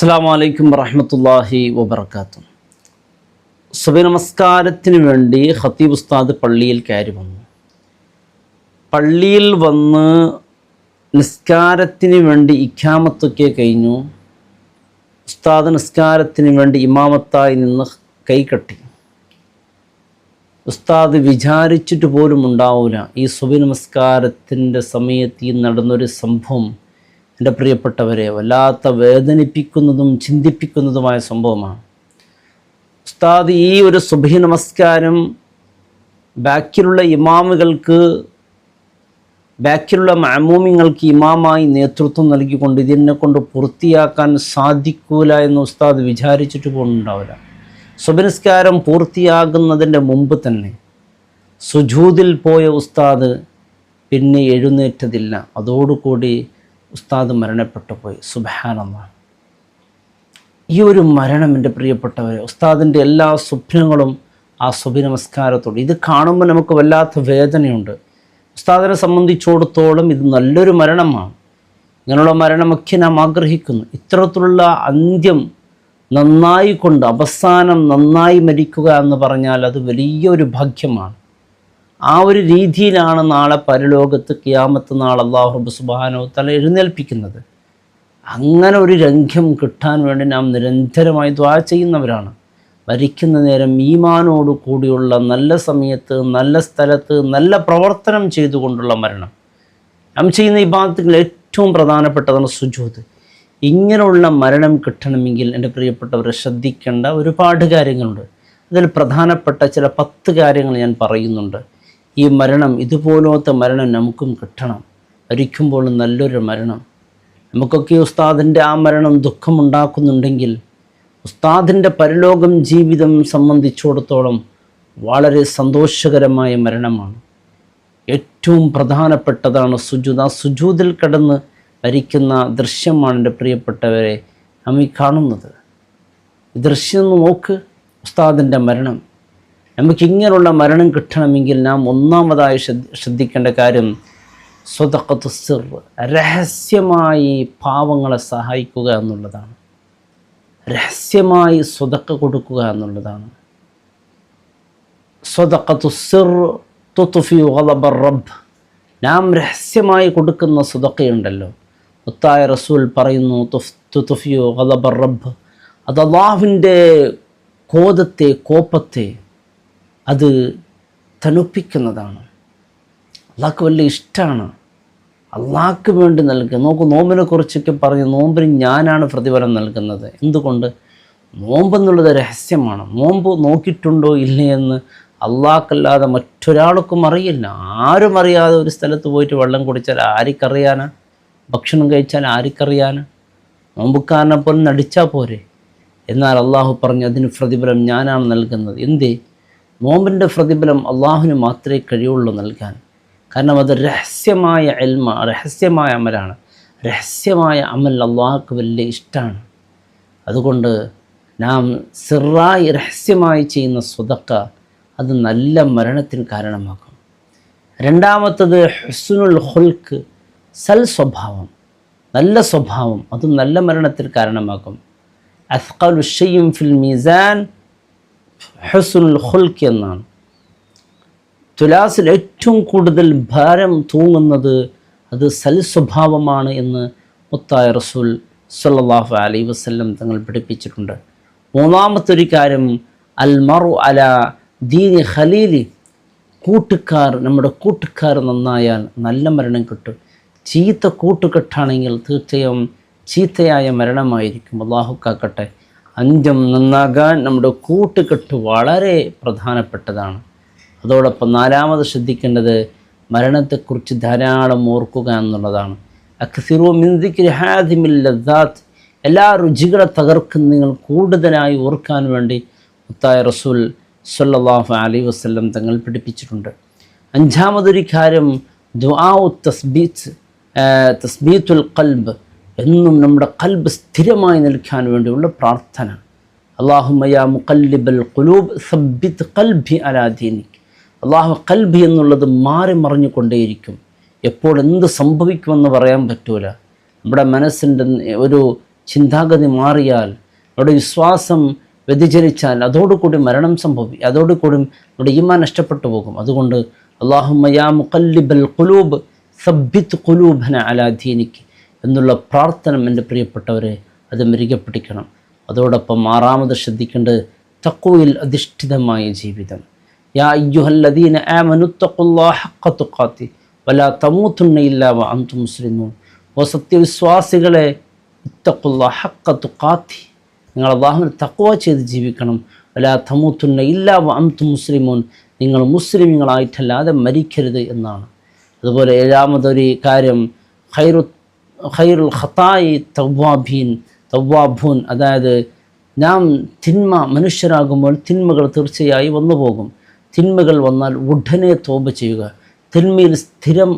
അസ്സലാമു അലൈക്കും വറഹ്മത്തുള്ളാഹി വബറകാതുഹു. സുബഹി നമസ്കാരത്തിന് വേണ്ടി ഖത്തീബ് ഉസ്താദ് പള്ളിയിൽ കയറി വന്നു. പള്ളിയിൽ വന്ന് നിസ്കാരത്തിന് വേണ്ടി ഇഖാമത്തൊക്കെ കഴിഞ്ഞു. ഉസ്താദ് നിസ്കാരത്തിന് വേണ്ടി ഇമാമത്തായി നിന്ന് കൈകെട്ടി. ഉസ്താദ് വിചാരിച്ചിട്ട് പോലും ഉണ്ടാവില്ല ഈ സുബഹി നമസ്കാരത്തിൻ്റെ സമയത്ത് ഈ നടന്നൊരു സംഭവം എൻ്റെ പ്രിയപ്പെട്ടവരെ വല്ലാത്ത വേദനിപ്പിക്കുന്നതും ചിന്തിപ്പിക്കുന്നതുമായ സംഭവമാണ്. ഉസ്താദ് ഈ ഒരു സുബഹി നമസ്കാരം ബാക്കിലുള്ള ഇമാമുകൾക്ക്, ബാക്കിയുള്ള മഅമൂമിങ്ങൾക്ക് ഇമാമായി നേതൃത്വം നൽകിക്കൊണ്ട് ഇതിനെ കൊണ്ട് പൂർത്തിയാക്കാൻ സാധിക്കൂല എന്ന് ഉസ്താദ് വിചാരിച്ചിട്ട് പോകുന്നുണ്ടാവില്ല. സുബഹി നമസ്കാരം പൂർത്തിയാകുന്നതിൻ്റെ മുമ്പ് തന്നെ സുജൂദിൽ പോയ ഉസ്താദ് പിന്നെ എഴുന്നേറ്റതില്ല. അതോടുകൂടി ഉസ്താദ് മരണപ്പെട്ടു പോയി. സുബ്ഹാനല്ലാഹ്. ഈ ഒരു മരണം എൻ്റെ പ്രിയപ്പെട്ടവരെ, ഉസ്താദിൻ്റെ എല്ലാ സ്വപ്നങ്ങളും ആ സുബഹി നമസ്കാരത്തോട്, ഇത് കാണുമ്പോൾ നമുക്ക് വല്ലാത്ത വേദനയുണ്ട്. ഉസ്താദിനെ സംബന്ധിച്ചിടത്തോളം ഇത് നല്ലൊരു മരണമാണ്. ഇങ്ങനെയുള്ള മരണമൊക്കെ നാം ആഗ്രഹിക്കുന്നു. ഇത്തരത്തിലുള്ള അന്ത്യം നന്നായി കൊണ്ട് അവസാനം നന്നായി മരിക്കുക എന്ന് പറഞ്ഞാൽ അത് വലിയൊരു ഭാഗ്യമാണ്. ആ ഒരു രീതിയിലാണ് നാളെ പരലോകത്ത് ഖിയാമത്ത് നാൾ അല്ലാഹു സുബ്ഹാനഹു വ തആല എഴുന്നേൽപ്പിക്കുന്നത്. അങ്ങനെ ഒരു രംഗം കിട്ടാൻ വേണ്ടി നാം നിരന്തരമായി ദുആ ചെയ്യുന്നവരാണ്. മരിക്കുന്ന നേരം ഈമാനോട് കൂടിയുള്ള നല്ല സമയത്ത്, നല്ല സ്ഥലത്ത്, നല്ല പ്രവർത്തനം ചെയ്തുകൊണ്ടുള്ള മരണം. നാം ചെയ്യുന്ന ഇബാദത്തുകളിൽ ഏറ്റവും പ്രധാനപ്പെട്ടതാണ് സുജൂദ്. ഇങ്ങനെയുള്ള മരണം കിട്ടണമെങ്കിൽ എൻ്റെ പ്രിയപ്പെട്ടവരെ ശ്രദ്ധിക്കേണ്ട ഒരുപാട് കാര്യങ്ങളുണ്ട്. അതിൽ പ്രധാനപ്പെട്ട ചില 10 കാര്യങ്ങൾ ഞാൻ പറയുന്നുണ്ട്. ഈ മരണം, ഇതുപോലത്തെ മരണം നമുക്കും കിട്ടണം. മരിക്കുമ്പോൾ നല്ലൊരു മരണം. നമുക്കൊക്കെ ഉസ്താദിൻ്റെ ആ മരണം ദുഃഖമുണ്ടാക്കുന്നുണ്ടെങ്കിൽ ഉസ്താദിൻ്റെ പരലോകം ജീവിതം സംബന്ധിച്ചിടത്തോളം വളരെ സന്തോഷകരമായ മരണമാണ്. ഏറ്റവും പ്രധാനപ്പെട്ടതാണ് സുജൂദ്. ആ സുജൂദിൽ കിടന്ന് മരിക്കുന്ന ദൃശ്യമാണ് എൻ്റെ പ്രിയപ്പെട്ടവരെ നാം ഈ കാണുന്നത്. ഈ ദൃശ്യം നോക്ക്, ഉസ്താദിൻ്റെ മരണം. നമുക്കിങ്ങനെയുള്ള മരണം കിട്ടണമെങ്കിൽ നാം ഒന്നാമതായി ശ്രദ്ധിക്കേണ്ട കാര്യം സ്വദഖത്തു സിർ, രഹസ്യമായി പാവങ്ങളെ സഹായിക്കുക എന്നുള്ളതാണ്. രഹസ്യമായി സ്വദഖ കൊടുക്കുക എന്നുള്ളതാണ്. സ്വദഖത്തു സിർ തുത്ഫി ഗളബർ റബ്ബ്. നാം രഹസ്യമായി കൊടുക്കുന്ന സ്വദഖയുണ്ടല്ലോ, മുത്തായ റസൂൽ പറയുന്നു തുത്ഫി ഗളബർ റബ്ബ്, അത് അല്ലാഹുവിൻ്റെ കോപത്തെ അത് തണുപ്പിക്കുന്നതാണ്. അള്ളാഹ്ക്ക് വലിയ ഇഷ്ടമാണ്. അള്ളാഹ്ക്ക് വേണ്ടി നൽകുക. നോക്കൂ, നോമ്പിനെ കുറിച്ചൊക്കെ പറഞ്ഞ് നോമ്പിന് ഞാനാണ് പ്രതിഫലം നൽകുന്നത്. എന്തുകൊണ്ട്? നോമ്പെന്നുള്ളത് രഹസ്യമാണ്. നോമ്പ് നോക്കിയിട്ടുണ്ടോ ഇല്ലേ എന്ന് അള്ളാഹ്ക്കല്ലാതെ മറ്റൊരാൾക്കും അറിയില്ല. ആരും അറിയാതെ ഒരു സ്ഥലത്ത് പോയിട്ട് വെള്ളം കുടിച്ചാൽ ആർക്കറിയാനാ? ഭക്ഷണം കഴിച്ചാൽ ആർക്കറിയാനാ? നോമ്പുകാരനെ പോലെ നടിച്ചാൽ പോരെ. എന്നാൽ അള്ളാഹു പറഞ്ഞു അതിന് പ്രതിഫലം ഞാനാണ് നൽകുന്നത്. എന്തേ? നോമ്പിൻ്റെ പ്രതിഫലം അള്ളാഹുവിന് മാത്രമേ കഴിയുള്ളൂ നൽകാൻ. കാരണം അത് രഹസ്യമായ ഇൽമ, രഹസ്യമായ അമലാണ്. രഹസ്യമായ അമൽ അള്ളാഹുക്ക് വലിയ ഇഷ്ടമാണ്. അതുകൊണ്ട് നാം സിറായി രഹസ്യമായി ചെയ്യുന്ന സ്വദഖ അത് നല്ല മരണത്തിന് കാരണമാക്കും. രണ്ടാമത്തത് ഹുസ്നുൽ ഖുൽഖ്, സൽ സ്വഭാവം, നല്ല സ്വഭാവം, അത് നല്ല മരണത്തിന് കാരണമാക്കും. അസ്ഖലു ഷൈഇൻ ഫിൽ മീസാൻ ഹുസ്നുൽ ഖുൽഖ് എന്നാണ്. തുലാസിൽ ഏറ്റവും കൂടുതൽ ഭാരം തൂങ്ങുന്നത് അത് സൽസ്വഭാവമാണ് എന്ന് മുത്തായ റസൂൽ സ്വല്ലല്ലാഹു അലൈഹി വസല്ലം തങ്ങൾ പഠിപ്പിച്ചിട്ടുണ്ട്. മൂന്നാമത്തൊരു കാര്യം അൽ മറു അല ദീനി ഖലീലി, കൂട്ടുകാർ, നമ്മുടെ കൂട്ടുകാർ നന്നായാൽ നല്ല മരണം കിട്ടും. ചീത്ത കൂട്ടുകെട്ടാണെങ്കിൽ തീർച്ചയായും ചീത്തയായ മരണമായിരിക്കും. അല്ലാഹു കാക്കട്ടെ. അന്ത്യം നന്നാകാൻ നമ്മുടെ കൂട്ടുകെട്ട് വളരെ പ്രധാനപ്പെട്ടതാണ്. അതോടൊപ്പം നാലാമത് ശ്രദ്ധിക്കേണ്ടത് മരണത്തെക്കുറിച്ച് ധാരാളം ഓർക്കുക എന്നുള്ളതാണ്. അക്സിറു മിൻ ദിക്രി ഹാദിമിൽ ലദ്ദാത്ത്, എല്ലാ രുചികളെ തകർക്കുന്ന നിങ്ങൾ കൂടുതലായി ഓർക്കാൻ വേണ്ടി മുത്തായ റസൂൽ സ്വല്ലല്ലാഹു അലൈഹി വസല്ലം തങ്ങൾ പഠിപ്പിച്ചിട്ടുണ്ട്. അഞ്ചാമതൊരു കാര്യം ദുആഉ തസ്ബീത്തുൽ ഖൽബ്, എന്നും നമ്മുടെ ഖൽബ് സ്ഥിരമായി നിൽക്കാൻ വേണ്ടിയുള്ള പ്രാർത്ഥന. അല്ലാഹുമ്മ യാ മുഖല്ലിബൽ ഖുലൂബ് സബ്ബിത് ഖൽബി അലാ ദീനിക്. അള്ളാഹു ഖൽബ് എന്നുള്ളത് മാറി മറിഞ്ഞുകൊണ്ടേയിരിക്കും. എപ്പോൾ എന്ത് സംഭവിക്കുമെന്ന് പറയാൻ പറ്റൂല. നമ്മുടെ മനസ്സിൻ്റെ ഒരു ചിന്താഗതി മാറിയാൽ, നമ്മുടെ വിശ്വാസം വ്യതിചലിച്ചാൽ അതോടുകൂടി മരണം സംഭവിക്കും, അതോടുകൂടി നമ്മുടെ ഈമാൻ നഷ്ടപ്പെട്ടു പോകും. അതുകൊണ്ട് അല്ലാഹുമ്മ യാ മുഖല്ലിബൽ ഖുലൂബ് സബ്ബിത് ഖുലൂബന അലാ ദീനിക് എന്നുള്ള പ്രാർത്ഥന എൻ്റെ പ്രിയപ്പെട്ടവരെ അത് മുറുകെ പിടിക്കണം. അതോടൊപ്പം ആറാമത് ശ്രദ്ധിക്കേണ്ടത് തഖ്വയിൽ അധിഷ്ഠിതമായ ജീവിതം. യാ അയ്യുഹല്ലദീന ആമനു തഖുല്ലാഹ ഹഖ്ക തുഖാതി വലാ തമൂതുന്ന ഇല്ലാ വഅൻതും മുസ്ലിമൂൻ. ഓ സത്യവിശ്വാസികളെ, ഇത്തഖുല്ലാഹ ഹഖ്ക തുഖാതി, നിങ്ങൾ അല്ലാഹുവിനെ തഖ്വ ചെയ്ത് ജീവിക്കണം. വലാ തമൂതുന്ന ഇല്ലാ വഅൻതും മുസ്ലിമൂൻ, നിങ്ങൾ മുസ്ലിമുകളായിട്ടല്ലാതെ മരിക്കരുത് എന്നാണ്. അതുപോലെ ഏഴാമതൊരു കാര്യം ഖൈറുൽ ഖതായി തവ്വാബൂൻ, അതായത് നാം മനുഷ്യരാകുമ്പോൾ തിന്മകൾ തീർച്ചയായും വന്നു പോകും. തിന്മകൾ വന്നാൽ ഉടനെ തോബ ചെയ്യുക, തിന്മയിൽ സ്ഥിരം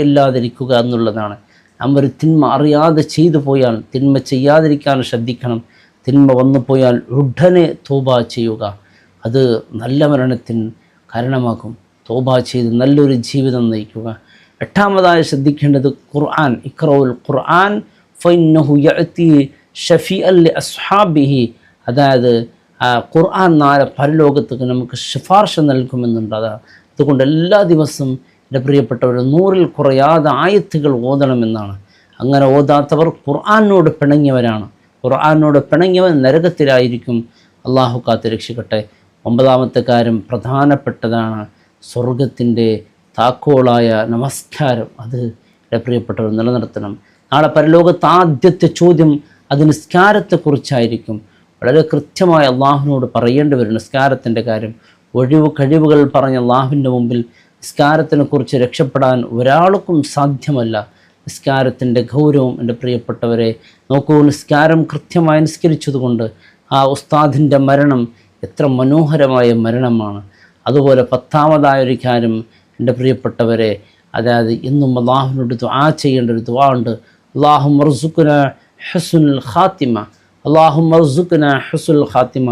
ഇല്ലാതിരിക്കുക എന്നുള്ളതാണ്. നാം ഒരു തിന്മ അറിയാതെ ചെയ്തു പോയാൽ തിന്മ ചെയ്യാതിരിക്കാൻ ശ്രദ്ധിക്കണം. തിന്മ വന്നു പോയാൽ ഉടനെ തോബ ചെയ്യുക, അത് നല്ല മരണത്തിന് കാരണമാകും. തോബ ചെയ്ത് നല്ലൊരു ജീവിതം നയിക്കുക. എട്ടാമതായി ശ്രദ്ധിക്കേണ്ടത് ഖുർആൻ. ഇഖ്റഉൽ ഖുർആൻ ഫഇന്നഹു യഅതി ഷഫീഅൻ ലിഅസ്ഹാബിഹി, അതായത് ഖുർആൻ നാളെ പരലോകത്തേക്ക് നമുക്ക് ശുപാർശ നൽകുമെന്നുണ്ട്. അതുകൊണ്ട് എല്ലാ ദിവസവും എൻ്റെ പ്രിയപ്പെട്ടവർ 100-ൽ കുറയാതെ ആയത്തുകൾ ഓതണമെന്നാണ്. അങ്ങനെ ഓതാത്തവർ ഖുർആനോട് പിണങ്ങിയവരാണ്. ഖുർആനോട് പിണങ്ങിയവൻ നരകത്തിലായിരിക്കും. അള്ളാഹു കാത്ത് രക്ഷിക്കട്ടെ. 9ാമത്തെ കാര്യം പ്രധാനപ്പെട്ടതാണ്, സ്വർഗത്തിൻ്റെ താക്കോളായ നമസ്കാരം. അത് എൻ്റെ പ്രിയപ്പെട്ടവർ നിലനിർത്തണം. നാളെ പരലോകത്ത് ആദ്യത്തെ ചോദ്യം അത് നിസ്കാരത്തെക്കുറിച്ചായിരിക്കും. വളരെ കൃത്യമായി അള്ളാഹുവിനോട് പറയേണ്ടി വരും നിസ്കാരത്തിൻ്റെ കാര്യം. കഴിവുകൾ പറഞ്ഞ അള്ളാഹുവിൻ്റെ മുമ്പിൽ നിസ്കാരത്തിനെക്കുറിച്ച് രക്ഷപ്പെടാൻ ഒരാൾക്കും സാധ്യമല്ല. നിസ്കാരത്തിൻ്റെ ഗൗരവം എൻ്റെ പ്രിയപ്പെട്ടവരെ നോക്കൂ. നിസ്കാരം കൃത്യമായി നിസ്കരിച്ചതുകൊണ്ട് ആ ഉസ്താദിൻ്റെ മരണം എത്ര മനോഹരമായ മരണമാണ്. അതുപോലെ 10ാമതായൊരു കാര്യം എൻ്റെ പ്രിയപ്പെട്ടവരെ, അതായത് ഇന്നും അള്ളാഹുവിനോട് ദുആ ചെയ്യേണ്ട ഒരു ദുആ ഉണ്ട്. അല്ലാഹുമ്മ ർസുഖ്നാ ഹുസ്നുൽ ഖാത്തിമ, അല്ലാഹുമ്മ ർസുഖ്നാ ഹുസ്നുൽ ഖാത്തിമ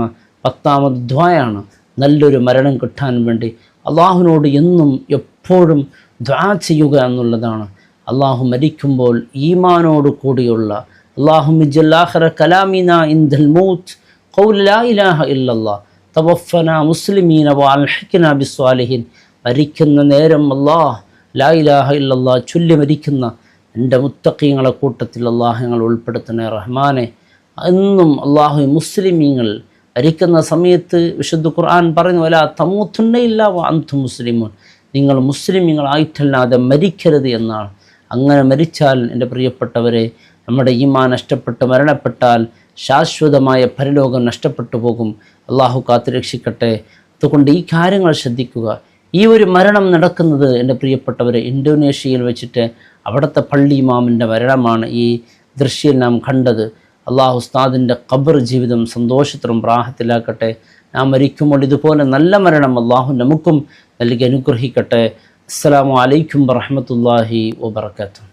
10ാമത് ദുആയാണ്. നല്ലൊരു മരണം കിട്ടാൻ വേണ്ടി അള്ളാഹുവിനോട് എന്നും എപ്പോഴും ദുആ ചെയ്യുക എന്നുള്ളതാണ്. അള്ളാഹു മരിക്കുമ്പോൾ ഈമാനോട് കൂടിയുള്ള അല്ലാഹുമ്മ ഇജ്അൽ ആഖിറ കലാമിനാ ഇൻദൽ മൗത്ത് ഖൗല ലാ ഇലാഹ ഇല്ലല്ലാഹ് തവഫനാ മുസ്ലിമീന വഅൽഹിഖ്നാ ബിസ്സാലിഹീൻ. മരിക്കുന്ന നേരം അല്ലാഹ് ലാ ഇലാഹ ഇല്ലല്ലാഹ് ചൊല്ലി മരിക്കുന്ന എൻ്റെ മുത്തഖീങ്ങളെ കൂട്ടത്തിൽ അല്ലാഹു ഞങ്ങൾ ഉൾപ്പെടുത്തണേ റഹ്മാനെ. എന്നും അല്ലാഹു മുസ്ലിമീങ്ങൾ മരിക്കുന്ന സമയത്ത് വിശുദ്ധ ഖുർആൻ പറഞ്ഞു, വലാ തമൂതുന്ന ഇല്ലാ വഅൻതും മുസ്ലിമൂൻ, നിങ്ങൾ മുസ്ലിമീങ്ങളായിട്ടല്ലാതെ മരിക്കരുത് എന്നാണ്. അങ്ങനെ മരിച്ചാൽ എൻ്റെ പ്രിയപ്പെട്ടവരെ നമ്മുടെ ഈമാൻ നഷ്ടപ്പെട്ട് മരണപ്പെട്ടാൽ ശാശ്വതമായ പരലോകം നഷ്ടപ്പെട്ടു പോകും. അള്ളാഹു കാത്തുരക്ഷിക്കട്ടെ. അതുകൊണ്ട് ഈ കാര്യങ്ങൾ ശ്രദ്ധിക്കുക. ഈ ഒരു മരണം നടക്കുന്നത് എൻ്റെ പ്രിയപ്പെട്ടവരെ ഇന്തോനേഷ്യയിൽ വെച്ചിട്ട് അവിടുത്തെ പള്ളി ഇമാമിൻ്റെ മരണമാണ് ഈ ദൃശ്യം നാം കണ്ടത്. അള്ളാഹു ഉസ്താദിൻ്റെ ഖബർ ജീവിതം സന്തോഷത്തിലും പ്രാഹത്തിലാക്കട്ടെ. നാം മരിക്കുമ്പോൾ ഇതുപോലെ നല്ല മരണം അള്ളാഹു നമുക്കും നൽകി അനുഗ്രഹിക്കട്ടെ. അസ്സലാമു അലൈക്കും വറഹ്മത്തുള്ളാഹി വബറകാതുഹു.